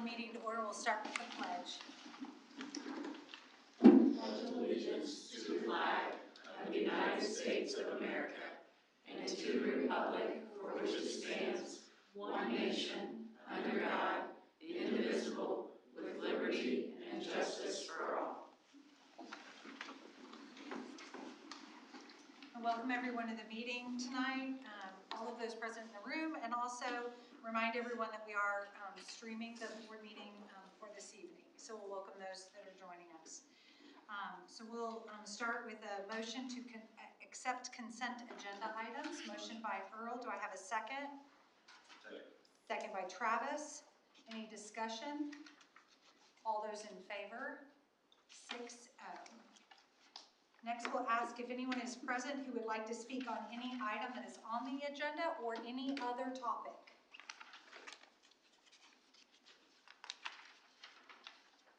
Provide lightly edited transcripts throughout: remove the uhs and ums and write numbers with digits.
meeting to order. We'll start with the pledge. Pledge allegiance to the flag of the United States of America and to the republic for which it stands, one nation, under God, indivisible, with liberty and justice for all. Welcome everyone to the meeting tonight, all of those present in the room, and also remind everyone that we are streaming the board meeting for this evening. So we'll welcome those that are joining us. So we'll start with a motion to accept consent agenda items. Motion by Earl. Do I have a second? Second by Travis. Any discussion? All those in favor? 6-0. Next, we'll ask if anyone is present who would like to speak on any item that is on the agenda or any other topic.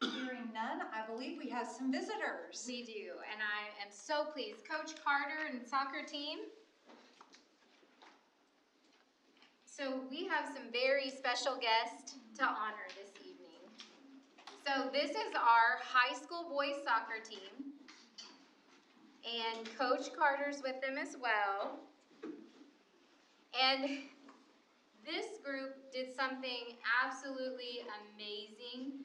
Hearing none, I believe we have some visitors. We do, and I am so pleased. Coach Carter and soccer team. So we have some very special guests to honor this evening. So this is our high school boys soccer team. And Coach Carter's with them as well. And this group did something absolutely amazing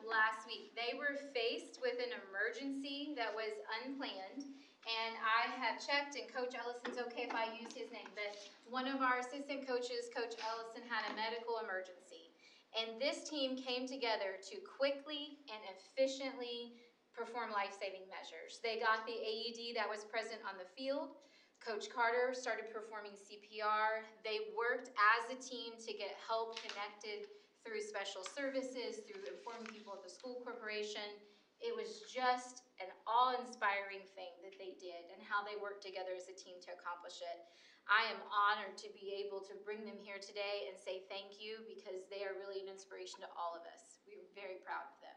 last week. They were faced with an emergency that was unplanned. And I have checked, and Coach Ellison's okay if I use his name, but one of our assistant coaches, Coach Ellison, had a medical emergency. And this team came together to quickly and efficiently perform life-saving measures. They got the AED that was present on the field. Coach Carter started performing CPR. They worked as a team to get help connected through special services, through informing people at the school corporation. It was just an awe-inspiring thing that they did and how they worked together as a team to accomplish it. I am honored to be able to bring them here today and say thank you because they are really an inspiration to all of us. We are very proud of them.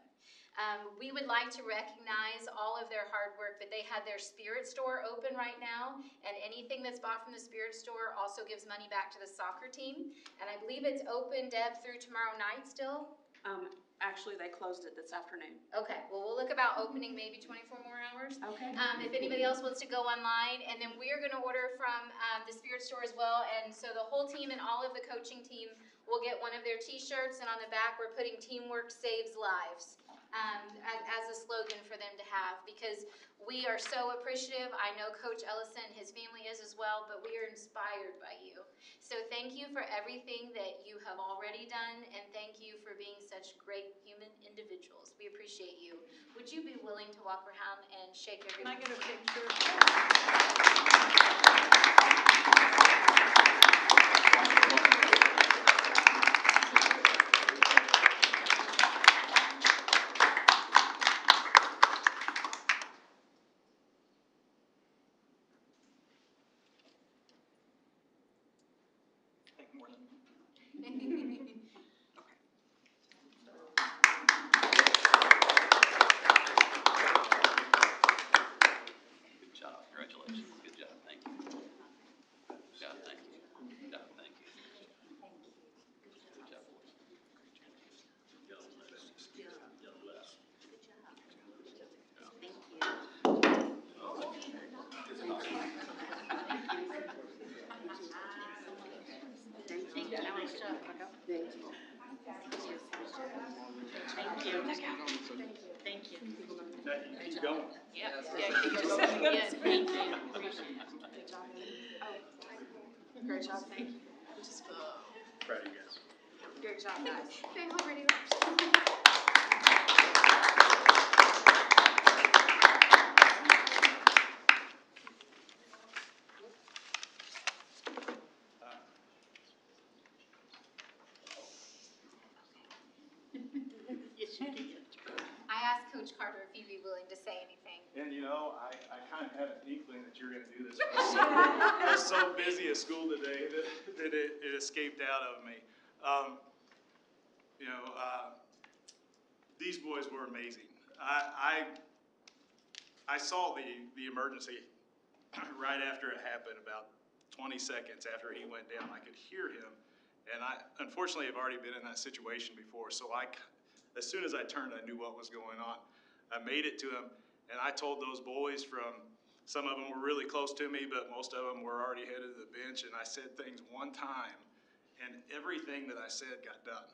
We would like to recognize all of their hard work, but they had their spirit store open right now, and anything that's bought from the spirit store also gives money back to the soccer team. And I believe it's open, Deb, through tomorrow night still? Actually, they closed it this afternoon. Okay, well, we'll look about opening maybe 24 more hours. Okay. If anybody else wants to go online, and then we are going to order from the spirit store as well, and so the whole team and all of the coaching team will get one of their t-shirts, and on the back we're putting "Teamwork Saves Lives" as a slogan for them to have, because we are so appreciative. I know Coach Ellison, his family is as well, but we are inspired by you. So thank you for everything that you have already done, and thank you for being such great human individuals. We appreciate you. Would you be willing to walk around and shake everyone? Can I get a picture? Thank you. Keep going. Yeah, keep going. Yes, thank you. Great job, thank you. Proud of you guys. Great job, guys. Okay, already. Yes, you did. I asked Coach Carter if he'd be willing to say anything. And you know, I kind of had an inkling that you were going to do this. I was so busy at school today that it escaped out of me. These boys were amazing. I saw the emergency right after it happened, about 20 seconds after he went down. I could hear him, And I, unfortunately, have already been in that situation before, so as soon as I turned, I knew what was going on. I made it to him, and I told those boys some of them were really close to me, but most of them were already headed to the bench, and I said things one time, and everything that I said got done.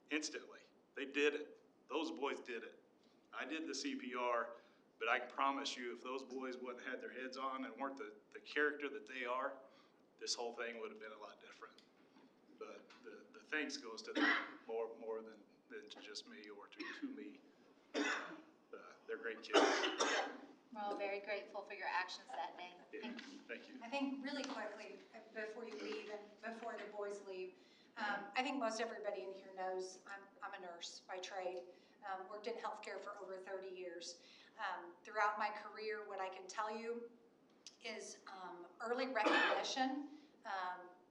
Instantly. They did it. Those boys did it. I did the CPR, but I can promise you, if those boys wouldn't have had their heads on and weren't the character that they are, this whole thing would have been a lot different. But the thanks goes to them more than to just me or to me. They're great kids. We're all very grateful for your actions that day. Yeah, thank you. I think really quickly, before you leave and before the boys leave, I think most everybody in here knows I'm a nurse by trade. Worked in healthcare for over 30 years. Throughout my career, what I can tell you is early recognition,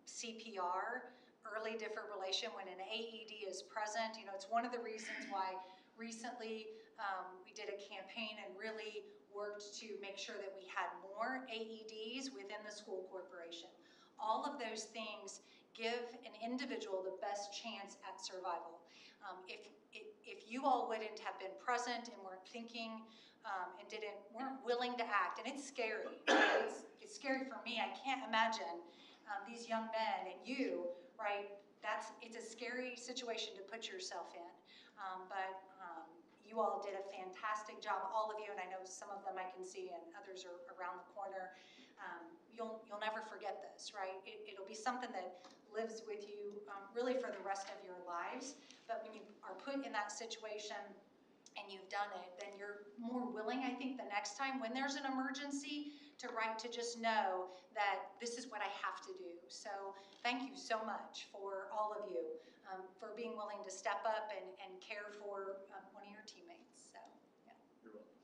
CPR, early defibrillation when an AED is present. You know, it's one of the reasons why recently we did a campaign and really worked to make sure that we had more AEDs within the school corporation. All of those things give an individual the best chance at survival. If you all wouldn't have been present and weren't thinking and weren't willing to act, and it's scary. It's scary for me. I can't imagine these young men and you, right? It's a scary situation to put yourself in. But you all did a fantastic job, all of you, and I know some of them I can see, and others are around the corner. You'll never forget this, right? It'll be something that lives with you really for the rest of your lives. But when you are put in that situation and you've done it, then you're more willing, I think, the next time when there's an emergency to just know that this is what I have to do. So thank you so much for all of you for being willing to step up and care for one of your teammates. So, yeah. You're welcome.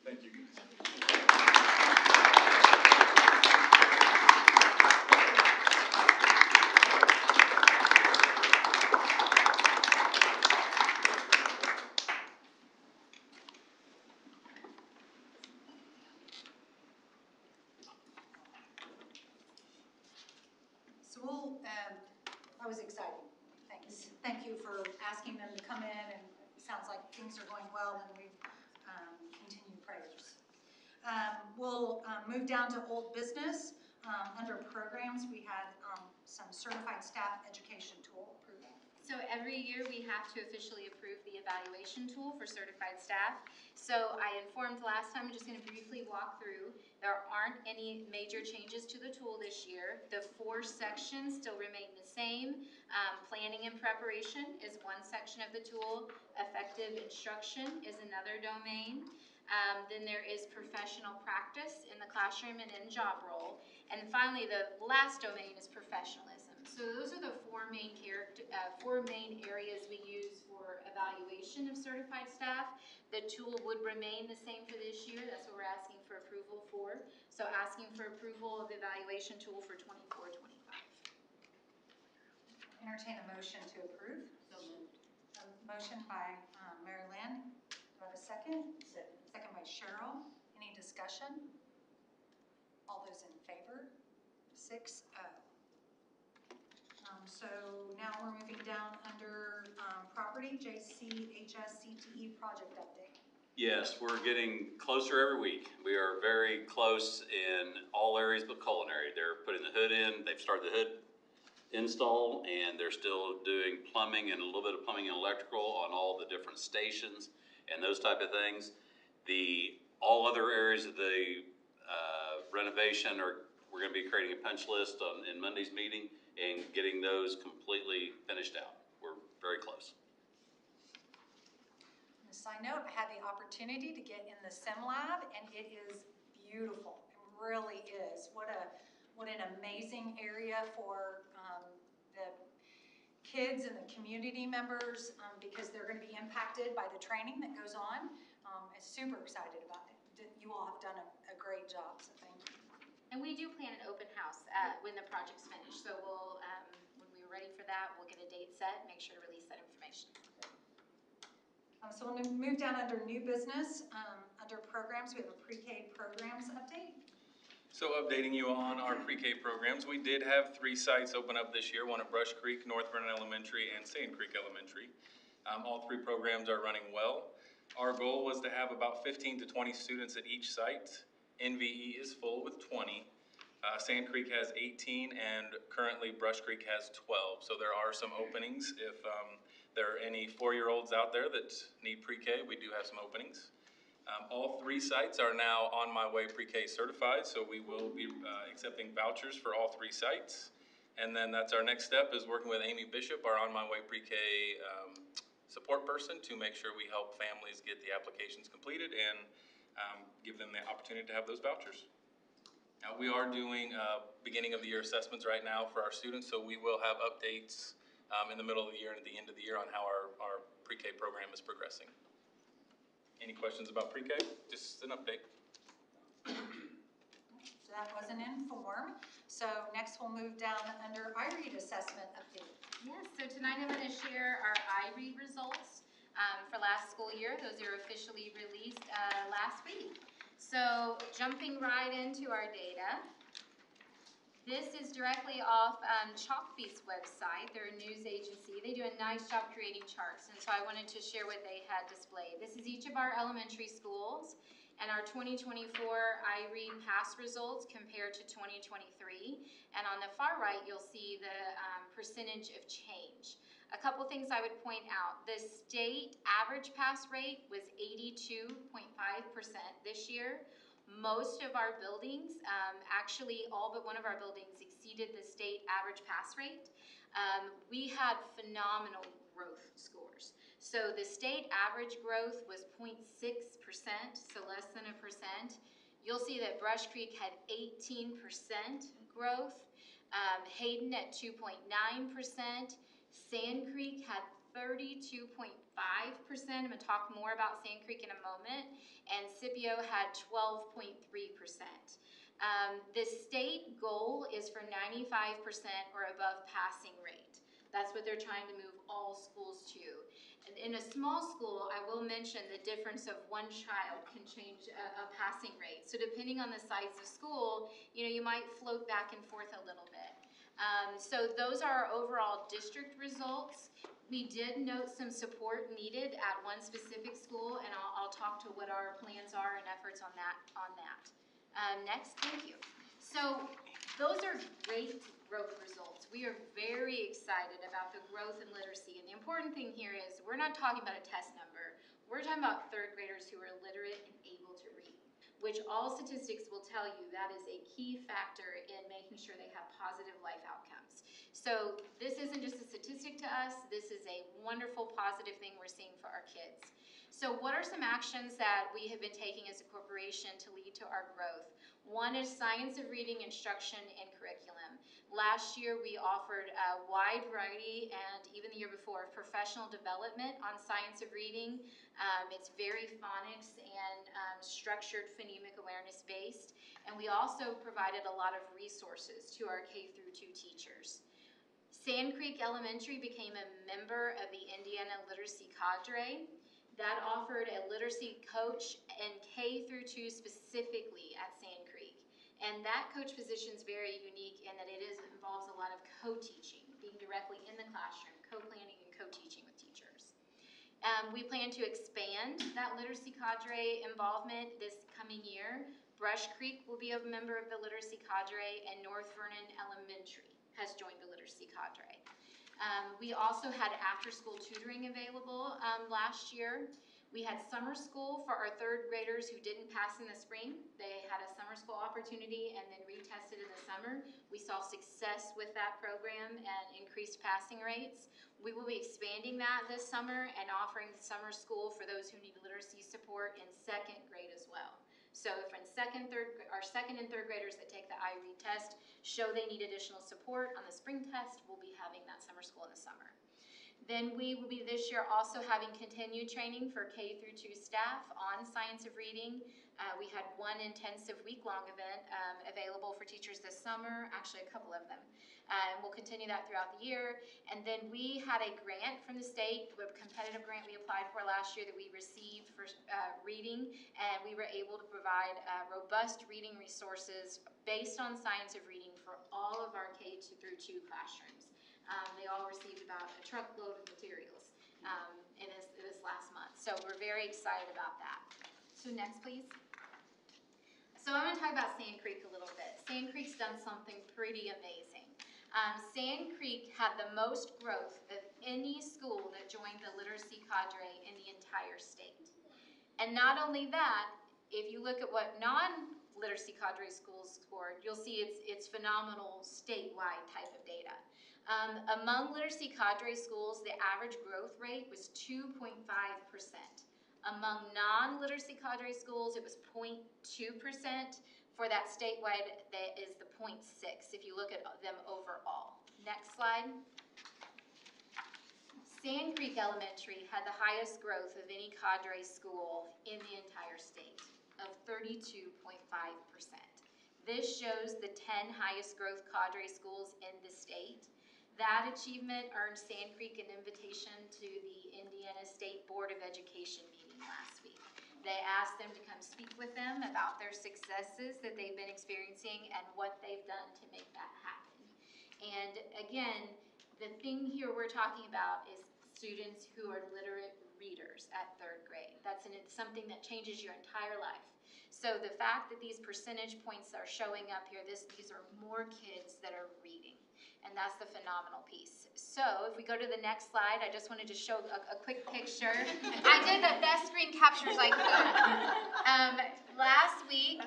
Thank you, guys. So that was exciting. Thanks. Thank you for asking them to come in, and it sounds like things are going well, and we continue prayers. We'll move down to old business. Under programs, we had some certified staff education tool approval. So every year we have to officially approve the evaluation tool for certified staff. So I informed last time, I'm just going to briefly walk through. There aren't any major changes to the tool this year. The 4 sections still remain the same. Planning and preparation is one section of the tool. Effective instruction is another domain. Then there is professional practice in the classroom and in job role. And finally, the last domain is professionalism. So those are the 4 main areas we use for evaluation of certified staff. The tool would remain the same for this year. That's what we're asking for approval for. So asking for approval of the evaluation tool for 24-25. Entertain a motion to approve. So moved. A motion by Mary Lynn. Do I have a second? Second by Cheryl. Any discussion? All those in favor? 6-0. So now we're moving down under property, JCHS-CTE project update. Yes, we're getting closer every week. We are very close in all areas but culinary. They're putting the hood in. They've started the hood install, and they're still doing plumbing and a little bit of plumbing and electrical on all the different stations and those type of things. All other areas of the renovation we're going to be creating a punch list in Monday's meeting and getting those completely finished out. We're very close. On a side note, I had the opportunity to get in the sim lab, and it is beautiful. It really is. What an amazing area for the kids and the community members because they're going to be impacted by the training that goes on. I'm super excited about it. You all have done a great job, so thank you. And we do plan an open house when the project's finished. So we'll, when we're ready for that, we'll get a date set, make sure to release that information. So we'll move down under new business. Under programs, we have a pre-K programs update. So updating you on our pre-K programs, we did have 3 sites open up this year, one at Brush Creek, North Vernon Elementary, and Sand Creek Elementary. All 3 programs are running well. Our goal was to have about 15 to 20 students at each site. NVE is full with 20. Sand Creek has 18, and currently Brush Creek has 12. So there are some openings. If there are any 4-year-olds out there that need pre-K, we do have some openings. All 3 sites are now On My Way pre-K certified, so we will be accepting vouchers for all 3 sites. And then that's our next step, is working with Amy Bishop, our On My Way pre-K support person, to make sure we help families get the applications completed and give them the opportunity to have those vouchers. Now, we are doing beginning of the year assessments right now for our students, so we will have updates in the middle of the year and at the end of the year on how our pre-K program is progressing. Any questions about pre-K? Just an update. So that was an inform. So next we'll move down under iRead assessment update. Yes, so tonight I'm going to share our iRead results for last school year. Those are officially released last week. So jumping right into our data, this is directly off Chalkbeat's website. They're a news agency. They do a nice job creating charts, and so I wanted to share what they had displayed. This is each of our elementary schools and our 2024 iRead pass results compared to 2023. And on the far right, you'll see the percentage of change. A couple things I would point out. The state average pass rate was 82.5% this year. Most of our buildings, actually all but one of our buildings, exceeded the state average pass rate. We had phenomenal growth scores. So the state average growth was 0.6%, so less than a percent. You'll see that Brush Creek had 18% growth, Hayden at 2.9%, Sand Creek had 32.5%. I'm going to talk more about Sand Creek in a moment. And Scipio had 12.3%. The state goal is for 95% or above passing rate. That's what they're trying to move all schools to. And in a small school, I will mention the difference of one child can change a passing rate. So depending on the size of school, you might float back and forth a little bit. So those are our overall district results. We did note some support needed at one specific school, and I'll talk to what our plans are and efforts on that. Next, thank you. So those are great growth results. We are very excited about the growth in literacy, and the important thing here is we're not talking about a test number. We're talking about 3rd graders who are literate and able to read, which all statistics will tell you that is a key factor in making sure they have positive life outcomes. So this isn't just a statistic to us, this is a wonderful positive thing we're seeing for our kids. So what are some actions that we have been taking as a corporation to lead to our growth? One is science of reading instruction and curriculum. Last year we offered a wide variety, and even the year before, professional development on science of reading. It's very phonics and structured phonemic awareness based. And we also provided a lot of resources to our K through 2 teachers. Sand Creek Elementary became a member of the Indiana Literacy Cadre. That offered a literacy coach in K through 2 specifically at Sand Creek. And that coach position is very unique in that it involves a lot of co-teaching, being directly in the classroom, co-planning and co-teaching with teachers. We plan to expand that literacy cadre involvement this coming year. Brush Creek will be a member of the literacy cadre, and North Vernon Elementary has joined the literacy cadre. We also had after-school tutoring available last year. We had summer school for our 3rd graders who didn't pass in the spring. They had a summer school opportunity and then retested in the summer. We saw success with that program and increased passing rates. We will be expanding that this summer and offering summer school for those who need literacy support in 2nd grade as well. So if our 2nd and 3rd graders that take the iRead test show they need additional support on the spring test, we'll be having that summer school in the summer. Then we will be this year also having continued training for K through 2 staff on science of reading. We had one intensive week-long event available for teachers this summer, actually a couple of them. And we'll continue that throughout the year. And then we had a grant from the state, a competitive grant we applied for last year that we received for reading, and we were able to provide robust reading resources based on science of reading for all of our K through 2 classrooms. They all received about a truckload of materials in this last month. So we're very excited about that. So next, please. So I'm going to talk about Sand Creek a little bit. Sand Creek's done something pretty amazing. Sand Creek had the most growth of any school that joined the literacy cadre in the entire state. And not only that, if you look at what non-literacy cadre schools scored, you'll see it's phenomenal statewide type of data. Among literacy cadre schools, the average growth rate was 2.5%. Among non-literacy cadre schools, it was 0.2%. For that statewide, that is the 0.6 if you look at them overall. Next slide. Sand Creek Elementary had the highest growth of any cadre school in the entire state, of 32.5%. This shows the 10 highest growth cadre schools in the state. That achievement earned Sand Creek an invitation to the Indiana State Board of Education meeting last week. They asked them to come speak with them about their successes that they've been experiencing and what they've done to make that happen. And again, the thing here we're talking about is students who are literate readers at 3rd grade. That's something that changes your entire life. So the fact that these percentage points are showing up here, these are more kids that are reading. And that's the phenomenal piece. So if we go to the next slide, I just wanted to show a quick picture. I did the best screen captures I could. Last week,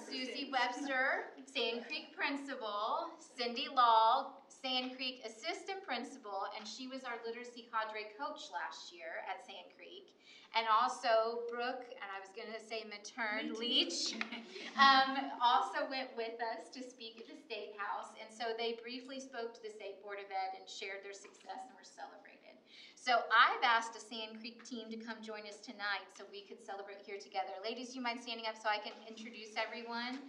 Susie Webster, Sand Creek principal, Cindy Law, Sand Creek assistant principal, and she was our literacy cadre coach last year at Sand Creek. And also Brooke, and I was going to say Matern Leach, also went with us to speak at the State House. And so they briefly spoke to the State Board of Ed and shared their success and were celebrated. So I've asked a Sand Creek team to come join us tonight so we could celebrate here together. Ladies, do you mind standing up so I can introduce everyone?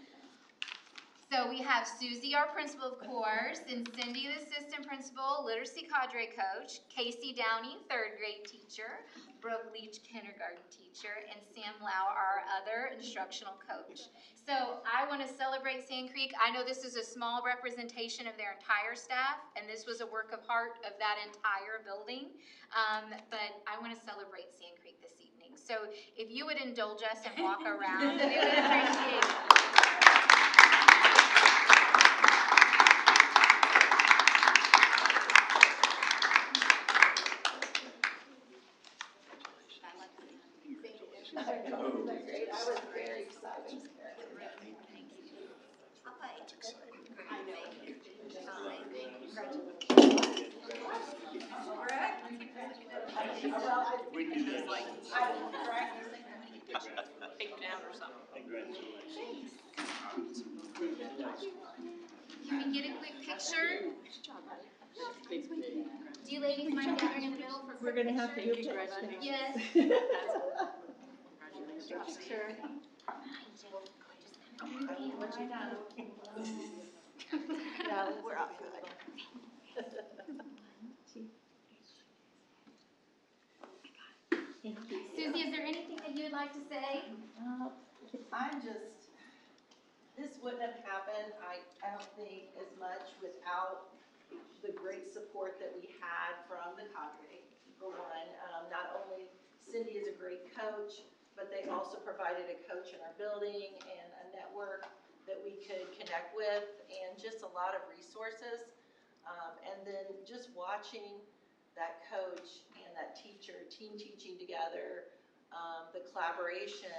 So we have Susie, our principal, of course, and Cindy, the assistant principal, literacy cadre coach, Casey Downey, 3rd grade teacher, Brooke Leach, kindergarten teacher, and Sam Lau, our other instructional coach. So I want to celebrate Sand Creek. I know this is a small representation of their entire staff, and this was a work of heart of that entire building, but I want to celebrate Sand Creek this evening. So if you would indulge us and walk around, we would appreciate it. I was very excited. Take down or something. Can we get a quick picture? Do you ladies mind gathering in the middle for a quick We're gonna have to do picture? it. Yes. Sure. No, we're all good. Susie, is there anything that you would like to say? This wouldn't have happened, I don't think, as much without the great support that we had from the cadre, for one. Not only Cindy is a great coach, but they also provided a coach in our building and a network that we could connect with, and just a lot of resources. And then just watching that coach and that teacher, team teaching together, the collaboration,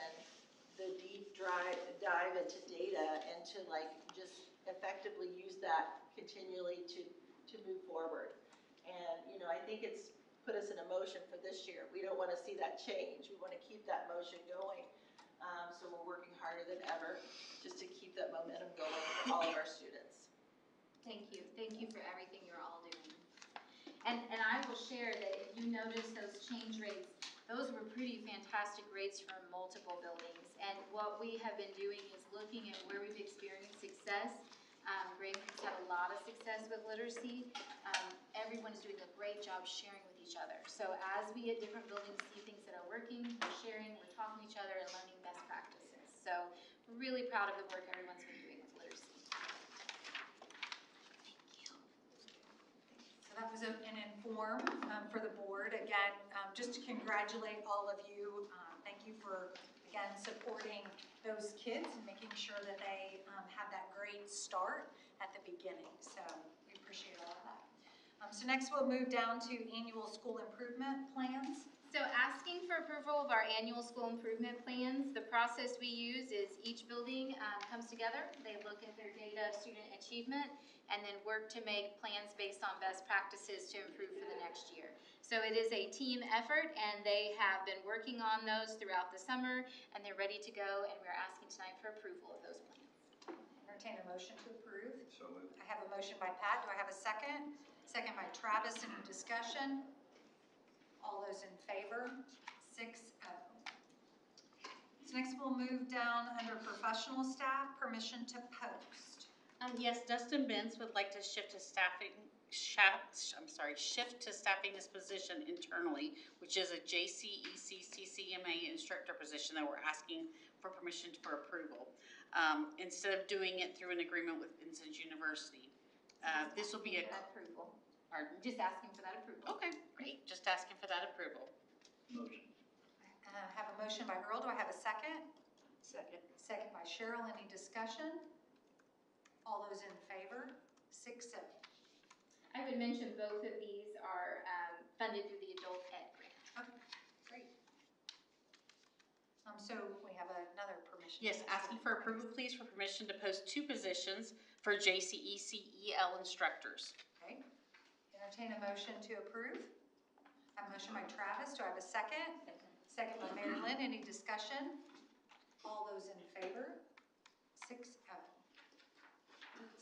the deep dive into data, and to just effectively use that continually to move forward. And I think it's put us in a motion for this year. We don't want to see that change. We want to keep that motion going. So we're working harder than ever just to keep that momentum going for all of our students. Thank you. Thank you for everything you're all doing. And I will share that if you notice those change rates, those were pretty fantastic rates from multiple buildings. And what we have been doing is looking at where we've experienced success. Grand Creek's had a lot of success with literacy. Everyone's doing a great job sharing with each other. So as we at different buildings see things that are working, we're sharing, we're talking to each other and learning best practices. So we're really proud of the work everyone's been doing with literacy. So that was an inform for the board. Again, just to congratulate all of you. Thank you for, again, supporting those kids and making sure that they have that great start at the beginning. So we appreciate all of that. So next we'll move down to annual school improvement plans. So asking for approval of our annual school improvement plans, the process we use is each building comes together, they look at their data of student achievement, and then work to make plans based on best practices to improve for the next year. So it is a team effort, and they have been working on those throughout the summer, and they're ready to go, and we're asking tonight for approval of those plans. Entertain a motion to approve. So moved. I have a motion by Pat. Do I have a second? Second by Travis. Any discussion? All those in favor? 6-0. So next we'll move down under professional staff, permission to post. Yes, Dustin Benz would like to shift to staffing this position internally, which is a JCEC CCMA instructor position that we're asking for permission for approval. Instead of doing it through an agreement with Vincent University. This will be a approval. pardon? Just asking for that approval. Okay, great. Just asking for that approval. Motion. I have a motion by Earl. Do I have a second? Second. Second by Cheryl. Any discussion? All those in favor? 6-0. I would mention both of these are funded through the adult ed grant. Okay, great. So we have another permission. Yes, asking for approval, please, for permission to post 2 positions for JCECEL instructors. Okay. Entertain a motion to approve. I have a motion by Travis. Do I have a second? Second by Mary Lynn. Any discussion? All those in favor? 6-0.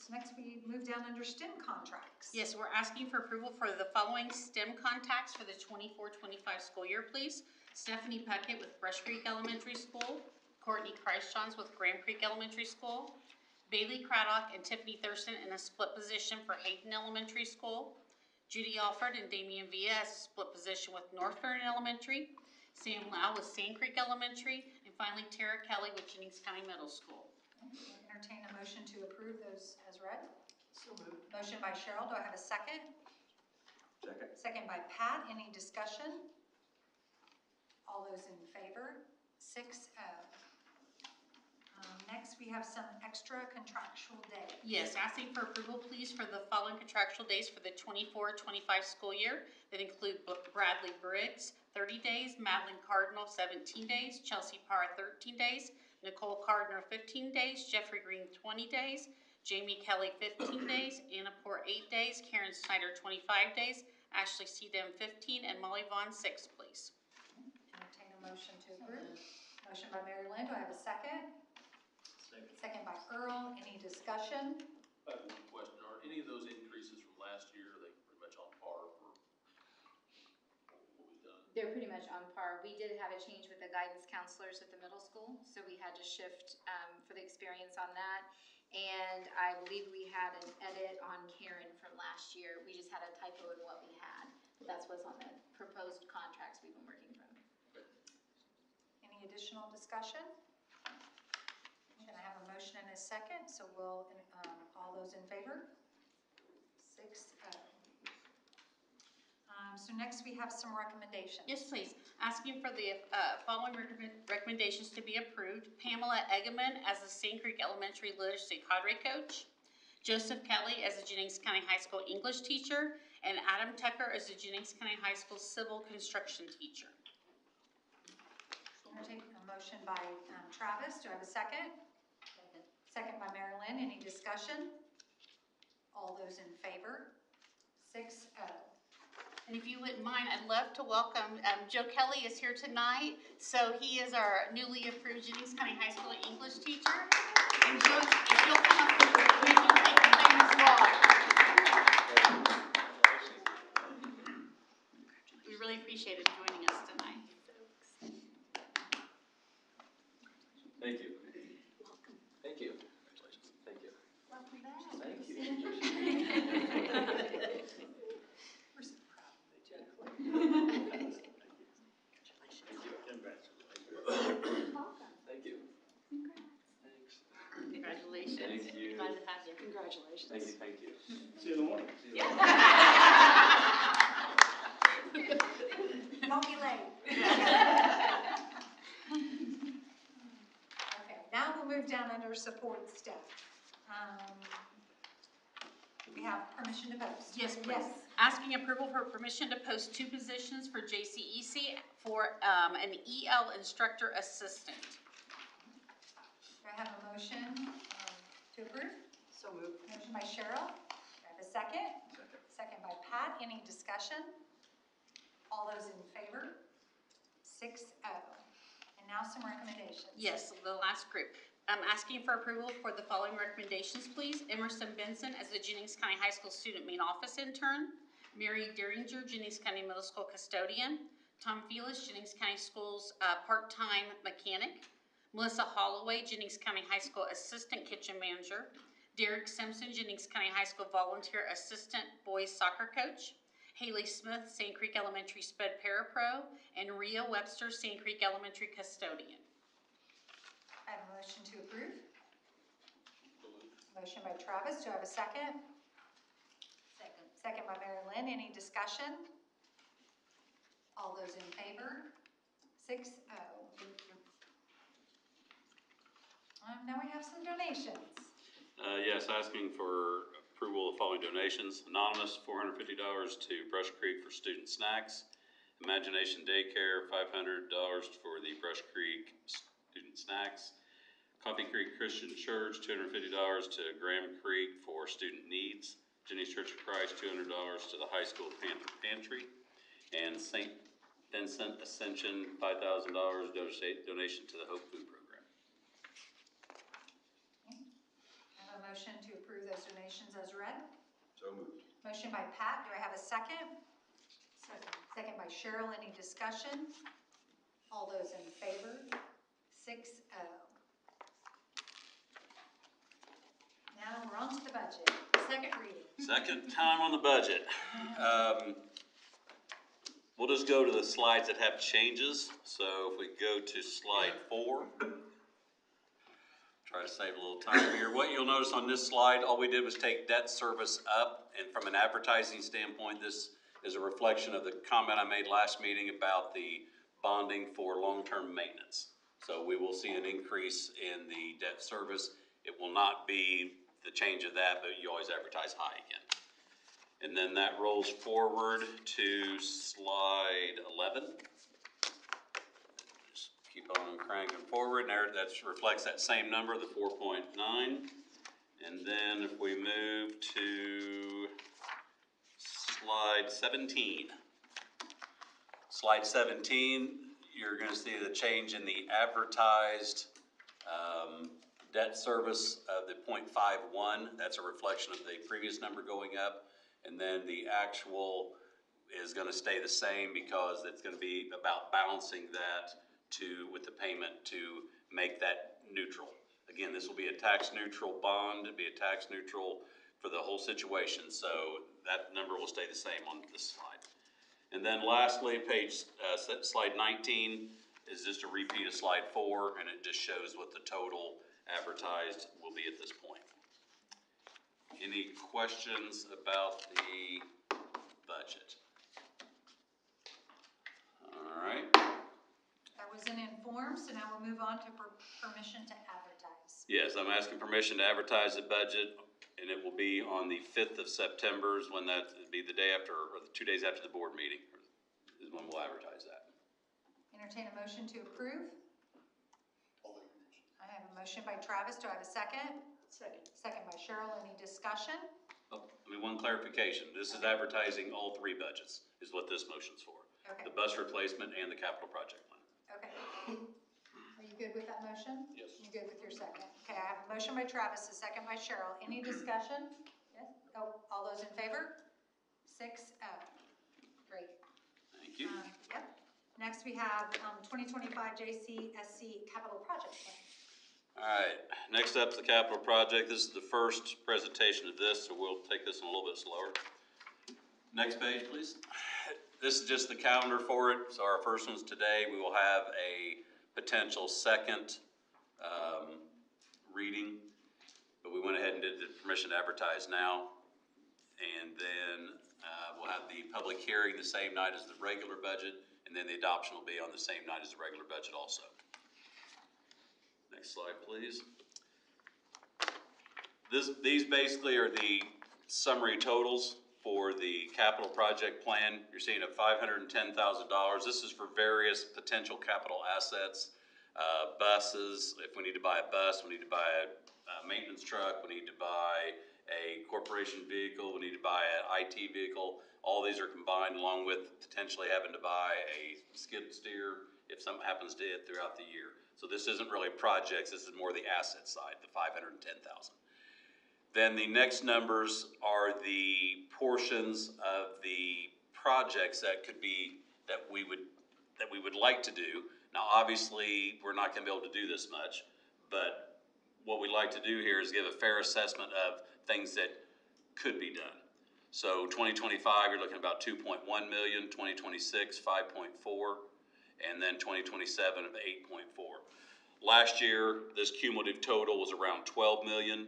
So next we move down under STEM contracts. Yes, we're asking for approval for the following STEM contacts for the 24-25 school year, please. Stephanie Puckett with Brush Creek Elementary School, Courtney Christjohns with Grand Creek Elementary School, Bailey Craddock and Tiffany Thurston in a split position for Hayden Elementary School, Judy Alford and Damian Villa as a split position with North Vernon Elementary, Sam Lau with Sand Creek Elementary, and finally Tara Kelly with Jennings County Middle School. Entertain a motion to approve those as read. So moved. Motion by Cheryl. Do I have a second? Second. Second by Pat. Any discussion? All those in favor? 6-0. Next, we have some extra contractual days. Yes, asking for approval, please, for the following contractual days for the 24-25 school year that include Bradley Briggs, 30 days, Madeline Cardinal, 17 days, Chelsea Parr, 13 days, Nicole Cardner, 15 days, Jeffrey Green, 20 days, Jamie Kelly, 15 days, Anna Poor, 8 days, Karen Snyder, 25 days, Ashley Seedem, 15, and Molly Vaughn, 6, please. Entertain a motion to approve. Motion by Mary Lynn. Do I have a second? Second. Second by Earl. Any discussion? I have one question. Are any of those increases from last year, are they pretty much on par for what we've done? They're pretty much on par. We did have a change with the guidance counselors at the middle school, so we had to shift for the experience on that. And I believe we had an edit on Karen from last year. We just had a typo in what we had. That's what's on the proposed contracts we've been working from. Any additional discussion? Can I have a motion and a second? So we'll, all those in favor? 6-0. So next we have some recommendations. Yes, please. Asking for the following recommendations to be approved. Pamela Eggeman as the Sand Creek Elementary Literacy Cadre Coach, Joseph Kelly as the Jennings County High School English Teacher, and Adam Tucker as the Jennings County High School Civil Construction Teacher. Entertain a motion by Travis. Do I have a second? Second by Mary Lynn. Any discussion? All those in favor? 6-0. And if you wouldn't mind, I'd love to welcome, Joe Kelly is here tonight. So he is our newly approved Jennings County High School English teacher. And Joe, if you'll come up with me, you take the famous walk. appreciated joining us tonight. Thank you. Thank you. Congratulations. Thank you. Welcome back. Thank you. We're so proud of you. Welcome. Thank you. Congrats. Thanks. Congratulations. Thank you. Glad to have you. Congratulations. Thank you, thank you. See you in the morning. Don't be late. Okay, now we'll move down under support staff. We have permission to post. Yes, please. Yes. Asking approval for permission to post 2 positions for JCEC for an EL instructor assistant. Do I have a motion to approve? So moved. Motion by Cheryl. Do I have a second? Second by Pat. Any discussion? All those in favor? 6-0. And now some recommendations. Yes, the last group. I'm asking for approval for the following recommendations, please. Emerson Benson as the Jennings County High School Student Main Office Intern. Mary Deringer, Jennings County Middle School Custodian. Tom Felix, Jennings County Schools part-time mechanic. Melissa Holloway, Jennings County High School Assistant Kitchen Manager. Derek Simpson, Jennings County High School Volunteer Assistant Boys Soccer Coach. Haley Smith, Sand Creek Elementary Sped Parapro. And Rhea Webster, Sand Creek Elementary Custodian. I have a motion to approve. Motion by Travis. Do I have a second? Second. Second by Mary Lynn. Any discussion? All those in favor? 6-0. Now we have some donations. Yes, asking for approval of following donations. Anonymous, $450 to Brush Creek for student snacks. Imagination Daycare, $500 for the Brush Creek student snacks. Coffee Creek Christian Church, $250 to Graham Creek for student needs. Jenny's Church of Christ, $200 to the high school pantry. And St. Vincent Ascension, $5,000 donation to the Hope Food Program. I have a motion to approve those donations as read. So moved. Motion by Pat. Do I have a second? Second. Second by Cheryl. Any discussion? All those in favor? 6-0. Now we're on to the budget. Second reading. Second time on the budget. We'll just go to the slides that have changes. So if we go to slide 4, try to save a little time here. What you'll notice on this slide, all we did was take debt service up, and from an advertising standpoint, this is a reflection of the comment I made last meeting about the bonding for long-term maintenance. So we will see an increase in the debt service. It will not be the change of that, but you always advertise high again. And then that rolls forward to slide 11. Just keep on cranking forward, and there, that reflects that same number, the 4.9. And then if we move to slide 17. Slide 17, you're gonna see the change in the advertised debt service of the 0.51. That's a reflection of the previous number going up. And then the actual is gonna stay the same because it's gonna be about balancing that with the payment to make that neutral. Again, this will be a tax neutral bond, it'll be a tax neutral for the whole situation. So that number will stay the same on this slide. And then lastly, slide 19 is just a repeat of slide 4, and it just shows what the total advertised will be at this point. Any questions about the budget? All right. That was an inform, so now we'll move on to permission to advertise. Yes, I'm asking permission to advertise the budget, and it will be on the 5th of September is when that would be the day after, or the 2 days after the board meeting is when we'll advertise that. Entertain a motion to approve. I have a motion by Travis. Do I have a second? Second. Second by Cheryl. Any discussion? Oh, one clarification. This is advertising all 3 budgets is what this motion's for. Okay. The bus replacement and the capital project plan. Okay. Are you good with that motion? Yes. You good with your second? Okay, I have a motion by Travis, a second by Cheryl. Any discussion? Yes? Oh, all those in favor? 6-0. Great. Thank you. Yep. Next, we have 2025 JCSC Capital Project Plan. All right, next up is the capital project. This is the first presentation of this, so we'll take this one a little bit slower. Next page, please. This is just the calendar for it. So our first one's today. We will have a potential second reading, but we went ahead and did the permission to advertise now. And then we'll have the public hearing the same night as the regular budget, and then the adoption will be on the same night as the regular budget also. Next slide, please. These basically are the summary totals for the capital project plan. You're seeing a $510,000. This is for various potential capital assets, buses. If we need to buy a bus, we need to buy a maintenance truck, we need to buy a corporation vehicle, we need to buy an IT vehicle. All these are combined along with potentially having to buy a skid steer if something happens to it throughout the year. So this isn't really projects, this is more the asset side, the $510,000. Then the next numbers are the portions of the projects that could be, that we would like to do. Now, obviously, we're not gonna be able to do this much, but what we'd like to do here is give a fair assessment of things that could be done. So 2025, you're looking at about 2.1 million, 2026, 5.4, and then 2027 of 8.4. Last year, this cumulative total was around 12 million.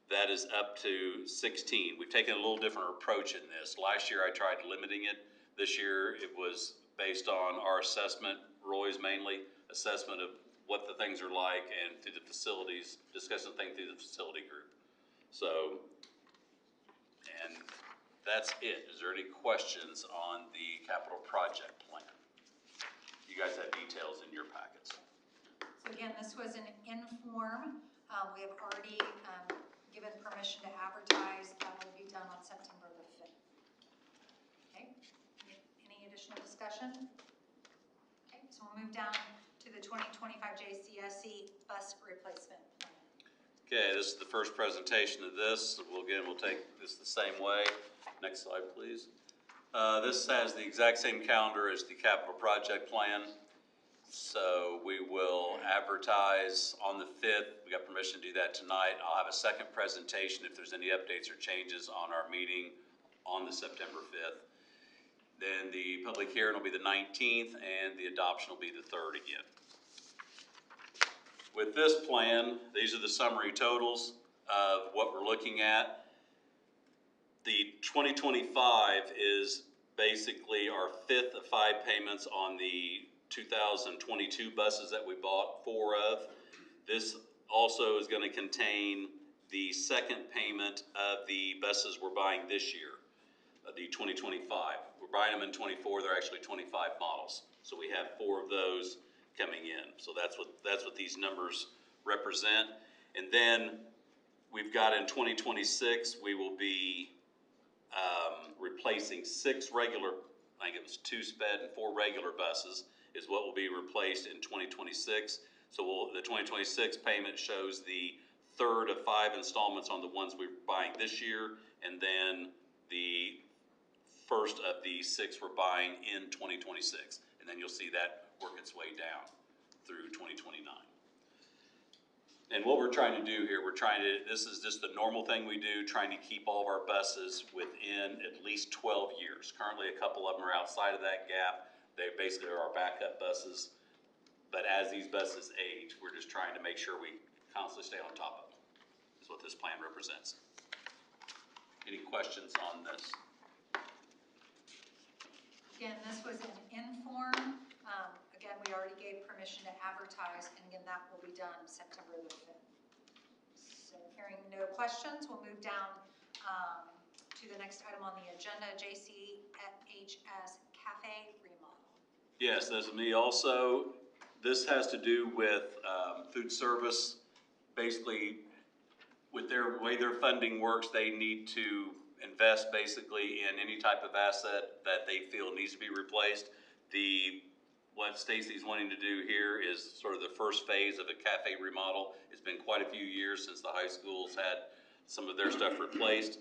That is up to 16. We've taken a little different approach in this. Last year, I tried limiting it. This year, it was based on our assessment, Roy's mainly, assessment of what the things are like and through the facilities, discussing things through the facility group. So, and that's it. Is there any questions on the capital project plan? You guys have details in your packets. So again, this was an inform. We have already given permission to advertise. That will be done on September the 5th. Okay, any additional discussion? Okay, so we'll move down to the 2025 JCSC bus replacement plan. Okay, this is the first presentation of this. We'll take this the same way. Next slide, please. This has the exact same calendar as the capital project plan. So we will advertise on the 5th. We got permission to do that tonight. I'll have a second presentation if there's any updates or changes on our meeting on the September 5th. Then the public hearing will be the 19th and the adoption will be the 3rd again. With this plan, these are the summary totals of what we're looking at. The 2025 is basically our 5th of 5 payments on the 2022 buses that we bought 4 of. This also is going to contain the second payment of the buses we're buying this year, the 2025. We're buying them in 24, they're actually 25 models. So we have 4 of those coming in. So that's what these numbers represent. And then we've got in 2026, we will be replacing 6 regular, I think it was 2 sped and 4 regular buses is what will be replaced in 2026. So the 2026 payment shows the 3rd of 5 installments on the ones we're buying this year, and then the 1st of the 6 we're buying in 2026. And then you'll see that work its way down through 2029. And what we're trying to do here, this is just the normal thing we do, trying to keep all of our buses within at least 12 years. Currently, a couple of them are outside of that gap. They basically are our backup buses. But as these buses age, we're just trying to make sure we constantly stay on top of them, is what this plan represents. Any questions on this? Again, this was an inform. Again, we already gave permission to advertise, and again, that will be done September the 5th. So hearing no questions, we'll move down to the next item on the agenda, JCHS Cafe remodel. Yes, that's me also. This has to do with food service. Basically, with their way their funding works, they need to invest basically in any type of asset that they feel needs to be replaced. What Stacy's wanting to do here is sort of the first phase of a cafe remodel. It's been quite a few years since the high schools had some of their stuff replaced.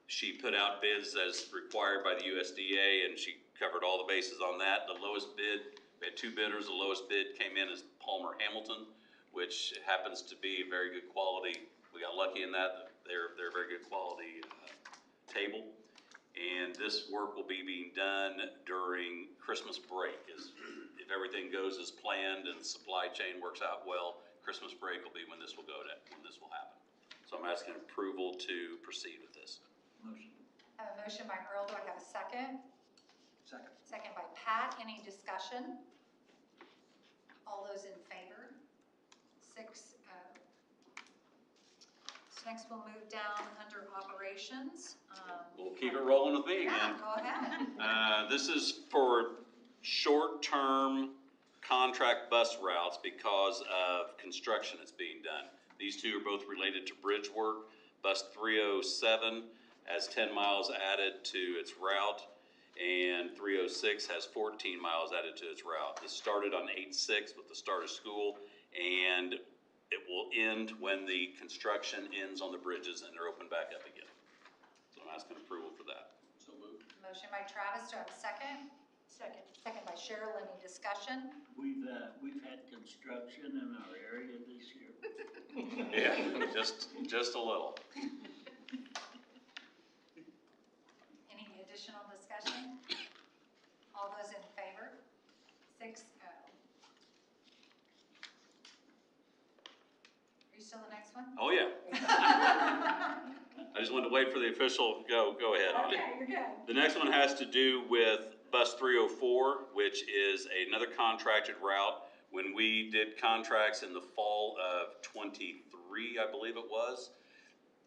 She put out bids as required by the USDA, and she covered all the bases on that. The lowest bid, we had two bidders, the lowest bid came in as Palmer Hamilton, which happens to be very good quality. We got lucky in that. They're very good quality table. And this work will be being done during Christmas break. If everything goes as planned and the supply chain works out well, Christmas break will be when this will happen. So I'm asking approval to proceed with this. Motion. I have a motion by Earl, do I have a second? Second. Second by Pat, any discussion? All those in favor? 6-0. So next we'll move down under operations. We'll keep it rolling with me Yeah, again. go ahead. This is for short-term contract bus routes because of construction that's being done. These two are both related to bridge work. Bus 307 has 10 miles added to its route, and 306 has 14 miles added to its route. This started on 8/6 with the start of school, and it will end when the construction ends on the bridges and they're opened back up again. So I'm asking approval for that. So moved. Motion by Travis, do I have a second? Second. Second by Cheryl, any discussion? We've had construction in our area this year. Yeah, just a little. Any additional discussion? All those in favor? 6-0. Are you still the next one? Oh, yeah. I just wanted to wait for the official go ahead on it. Okay, you're good. The next one has to do with Bus 304, which is another contracted route. When we did contracts in the fall of '23, I believe it was,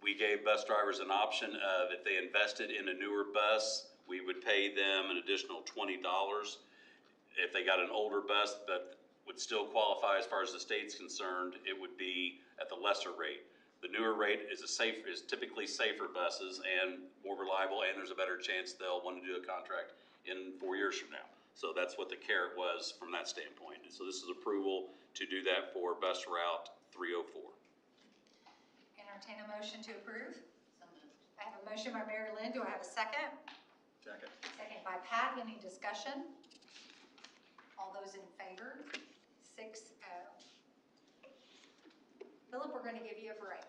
we gave bus drivers an option of if they invested in a newer bus, we would pay them an additional $20. If they got an older bus that would still qualify as far as the state's concerned, it would be at the lesser rate. The newer rate is typically safer buses and more reliable, and there's a better chance they'll want to do a contract in 4 years from now. So that's what the carrot was from that standpoint. And so this is approval to do that for bus route 304. Entertain a motion to approve. I have a motion by Mary Lynn, do I have a second? Second. Second by Pat, any discussion? All those in favor? 6-0. Philip, we're gonna give you a break.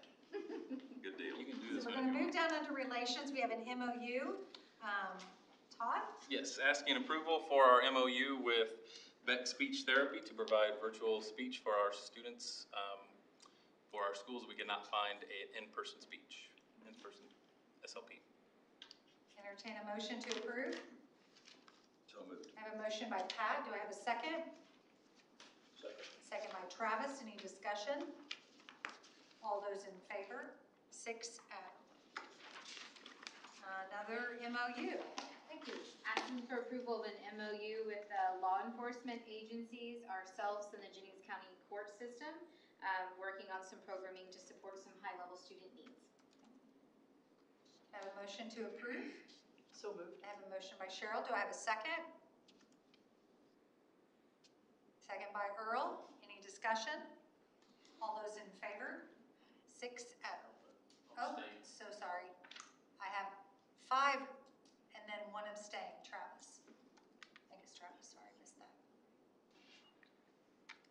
Good deal. You can do So this we're whenever gonna you move want. down under relations, we have an MOU. Todd? Yes, asking approval for our MOU with Beck Speech Therapy to provide virtual speech for our students. For our schools, we could not find an in-person speech, in-person SLP. Entertain a motion to approve. So moved. I have a motion by Pat, do I have a second? Second. Second by Travis, any discussion? All those in favor? 6-0. Another MOU, thank you. Asking for approval of an MOU with law enforcement agencies, ourselves, and the Jennings County court system, working on some programming to support some high-level student needs. I have a motion to approve. So moved. I have a motion by Cheryl, do I have a second? Second by Earl, any discussion? All those in favor? 6-0. Oh, Abstain. so sorry. I have 5 and then 1 abstain, Travis. I think it's Travis, sorry, I missed that.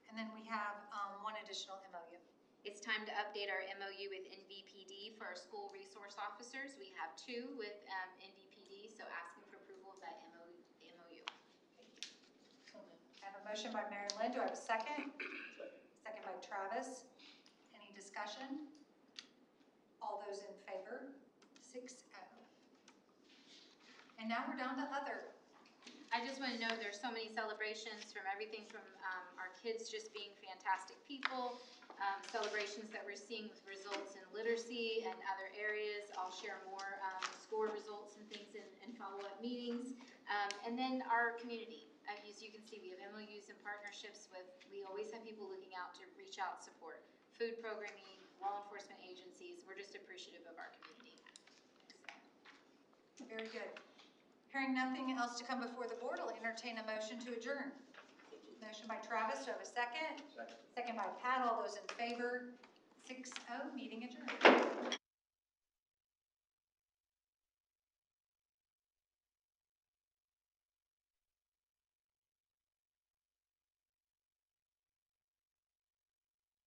And then we have 1 additional MOU. It's time to update our MOU with NVPD for our school resource officers. We have 2 with NVPD, so asking for approval of that MOU. I have a motion by Mary Lynn, do I have a second? Second by Travis. Any discussion? All those in favor? 6-0. And now we're down to other. I just want to know there's so many celebrations from everything from our kids just being fantastic people, celebrations that we're seeing with results in literacy and other areas. I'll share more score results and things in follow-up meetings. And then our community. As you can see, we have MOUs and partnerships with, we always have people looking out to reach out, support food programming, law enforcement agencies. We're just appreciative of our community. Very good. Hearing nothing else to come before the board, I'll entertain a motion to adjourn. Motion by Travis, do I have a second? Second. Second by Pat, all those in favor? 6-0, meeting adjourned.